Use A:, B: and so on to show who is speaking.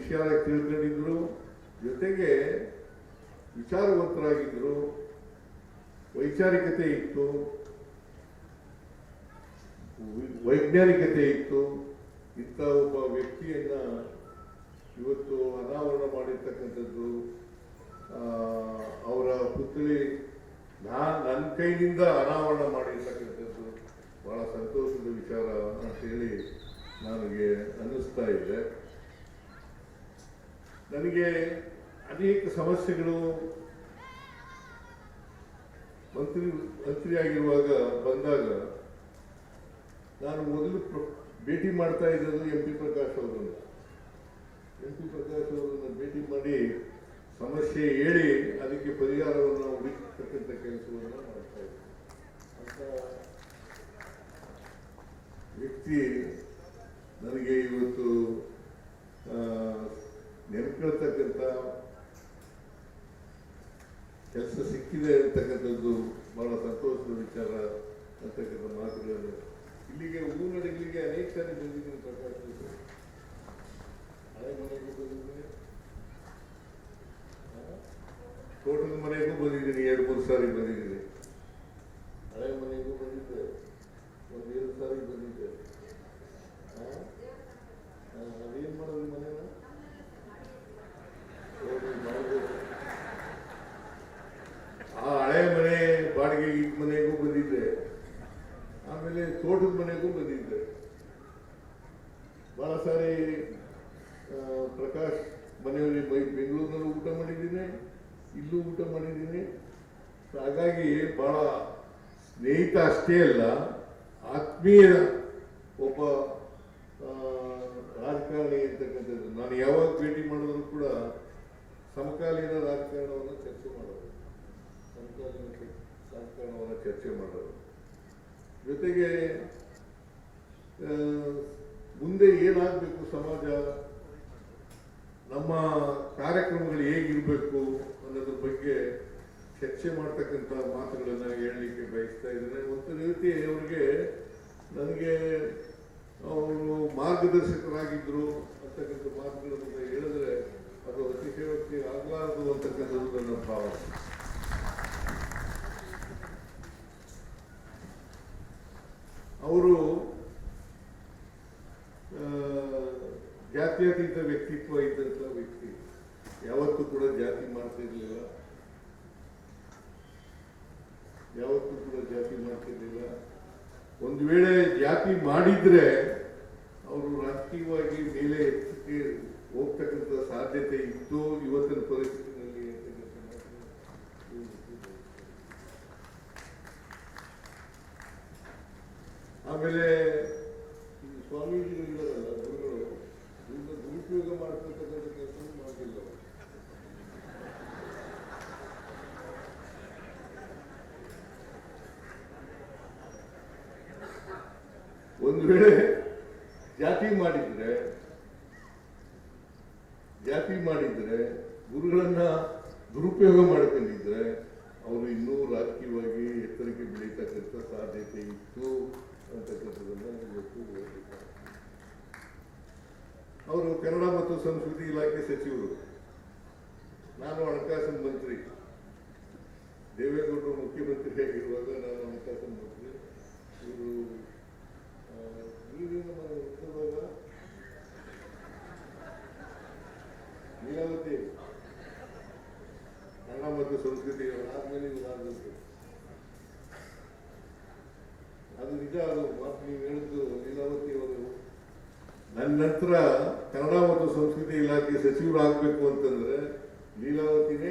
A: ವಿಚಾರ ತಿಳ್ಕೊಂಡಿದ್ರು, ಜೊತೆಗೆ ವಿಚಾರವಂತರಾಗಿದ್ದರು, ವೈಚಾರಿಕತೆ ಇತ್ತು, ವೈಜ್ಞಾನಿಕತೆ ಇತ್ತು. ಇಂಥ ಒಬ್ಬ ವ್ಯಕ್ತಿಯನ್ನ ಇವತ್ತು ಅನಾವರಣ ಮಾಡಿರ್ತಕ್ಕಂಥದ್ದು, ಅವರ ಪುತ್ರಿ ನನ್ನ ಕೈನಿಂದ ಅನಾವರಣ ಮಾಡಿರ್ತಕ್ಕಂಥದ್ದು ಬಹಳ ಸಂತೋಷದ ವಿಚಾರ ಅಂತೇಳಿ ನನಗೆ ಅನ್ನಿಸ್ತಾ ಇದೆ. ನನಗೆ ಅನೇಕ ಸಮಸ್ಯೆಗಳು ಮಂತ್ರಿಯಾಗಿರುವಾಗ ಬಂದಾಗ ನಾನು ಮೊದಲು ಭೇಟಿ ಮಾಡ್ತಾ ಇದ್ದದ್ದು ಎಂ ಪಿ ಪ್ರಕಾಶ್ ಅವರನ್ನು. ಭೇಟಿ ಮಾಡಿ ಸಮಸ್ಯೆ ಹೇಳಿ ಅದಕ್ಕೆ ಪರಿಹಾರವನ್ನು ಹುಡುಕತಕ್ಕಂಥ ಕೆಲಸವನ್ನು ಮಾಡ್ತಾ ಇದ್ದೆ. ಅಂತ ವ್ಯಕ್ತಿ ನನಗೆ ಇವತ್ತು ನೆನಪಿರ್ತಕ್ಕಂಥ ಕೆಲಸ ಸಿಕ್ಕಿದೆ ಅಂತಕ್ಕಂಥದ್ದು ಬಹಳ ಸಂತೋಷದ ವಿಚಾರ ಅಂತಕ್ಕಂಥ ಮಾತುಗಳನ್ನು ಇಲ್ಲಿಗೆ ಊರಿನಡಿಗಳಿಗೆ ಅನೇಕ ಸಾರಿ ಬಂದಿದ್ದೀನಿ. ಪ್ರಕಾಶ್ ಹಳೆ ಮನೆಗೂ ಬಂದಿದ್ದೀನಿ, ತೋಟದ ಮನೆಗೂ ಬಂದಿದ್ದೀನಿ, 2-3 ಸಾರಿ ಬಂದಿದ್ದೀನಿ. ಹಳೆ ಮನೆಗೂ ಬಂದಿದ್ದೆ, 1-2 ಸಾರಿ ಬಂದಿದ್ದೆ. ಅದೇನು ಮಾಡೋದು ಮನೇನ ಆ ಹಳೆ ಮನೆ ಬಾಡಿಗೆ ಈ ಮನೆಗೂ ಬಂದಿದ್ದೆ, ಆಮೇಲೆ ತೋಟದ ಮನೆಗೂ ಬಂದಿದ್ದೆ. ಬಹಳ ಸಾರಿ ಪ್ರಕಾಶ್ ಮನೆಯಲ್ಲಿ ಬೆಂಗಳೂರಿನಲ್ಲೂ ಊಟ ಮಾಡಿದ್ದೀನಿ, ಇಲ್ಲೂ ಊಟ ಮಾಡಿದ್ದೀನಿ. ಹಾಗಾಗಿ ಬಹಳ ಸ್ನೇಹಿತ ಅಷ್ಟೇ ಅಲ್ಲ, ಆತ್ಮೀಯ ಒಬ್ಬ ರಾಜಕಾರಣಿ ಅಂತಕ್ಕಂಥದ್ದು. ನಾನು ಯಾವಾಗ ಭೇಟಿ ಮಾಡಿದ್ರು ಕೂಡ ಸಮಕಾಲೀನ ರಾಜಕಾರಣವನ್ನು ಚರ್ಚೆ ಮಾಡೋರು, ಜೊತೆಗೆ ಮುಂದೆ ಏನಾಗಬೇಕು ಸಮಾಜ, ನಮ್ಮ ಕಾರ್ಯಕ್ರಮಗಳು ಹೇಗಿರಬೇಕು ಅನ್ನೋದ್ರ ಬಗ್ಗೆ ಚರ್ಚೆ ಮಾಡ್ತಕ್ಕಂಥ ಮಾತುಗಳನ್ನು ಹೇಳಲಿಕ್ಕೆ ಬಯಸ್ತಾ ಇದ್ದೇನೆ. ಒಂದು ರೀತಿ ಅವರಿಗೆ ನನಗೆ ಅವರು ಮಾರ್ಗದರ್ಶಕರಾಗಿದ್ದರು ಅಂತಕ್ಕಂಥ ಮಾತುಗಳನ್ನು ಹೇಳಿದ್ರೆ ಅದು ಅತಿಶಯೋಕ್ತಿ ಆಗಲಾರದು ಅಂತಕ್ಕಂಥದ್ದು ನನ್ನ ಭಾವನೆ. ಅವರು ಜಾತ್ಯತೀತ ವ್ಯಕ್ತಿತ್ವ ಇದ್ದಂಥ ವ್ಯಕ್ತಿ, ಯಾವತ್ತೂ ಕೂಡ ಜಾತಿ ಮಾಡ್ತಿರ್ಲಿಲ್ಲ, ಒಂದು ವೇಳೆ ಜಾತಿ ಮಾಡಿದ್ರೆ ಅವರು ರಾಜಕೀಯವಾಗಿ ಮೇಲೆ ಹೋಗ್ತಕ್ಕಂಥ ಸಾಧ್ಯತೆ ಇತ್ತು ಇವತ್ತಿನ ಪರಿಸ್ಥಿತಿನಲ್ಲಿ. ಆಮೇಲೆ ಸ್ವಾಮೀಜಿಗಳು ಇದ್ದಾರಲ್ಲ, ಗುರುಗಳು ದುರುಪಯೋಗ ಮಾಡ್ತಕ್ಕಂಥ ಕೆಲಸ ಮಾಡಿಲ್ಲ. ಒಂದು ವೇಳೆ ಜಾತಿ ಮಾಡಿದ್ರೆ ಗುರುಗಳನ್ನ ದುರುಪಯೋಗ ಮಾಡ್ಕೊಂಡಿದ್ರೆ ಅವರು ಇನ್ನೂ ರಾಜಕೀಯವಾಗಿ ಎತ್ತರಕ್ಕೆ ಬೆಳೀತಕ್ಕಂಥ ಸಾಧ್ಯತೆ ಇತ್ತು ಅಂತಕ್ಕಂಥದ್ದನ್ನು ಇವತ್ತು ಹೇಳಿದ್ದಾರೆ. ಅವರು ಕನ್ನಡ ಮತ್ತು ಸಂಸ್ಕೃತಿ ಇಲಾಖೆ ಸಚಿವರು, ನಾನು ಹಣಕಾಸಿನ ಮಂತ್ರಿ. ದೇವೇಗೌಡರು ಮುಖ್ಯಮಂತ್ರಿಯಾಗಿರುವಾಗ ನಾನು ಹಣಕಾಸಿನ ಮಂತ್ರಿ. ಇವರು ನೀರಿನ ಲೀಲಾವತಿ ಕನ್ನಡ ಮತ್ತು ಸಂಸ್ಕೃತಿ ಆದ್ಮೇಲೆ ಇವರಾದಂತೆ ಅದು ನಿಜ. ಅದು ಮಾತು ನೀವು ಹೇಳಿದ್ದು ಲೀಲಾವತಿ ಅವರು ನನ್ನ ನಂತರ ಕನ್ನಡ ಮತ್ತು ಸಂಸ್ಕೃತಿ ಇಲಾಖೆ ಸಚಿವರಾಗಬೇಕು ಅಂತಂದ್ರೆ ಲೀಲಾವತಿನೇ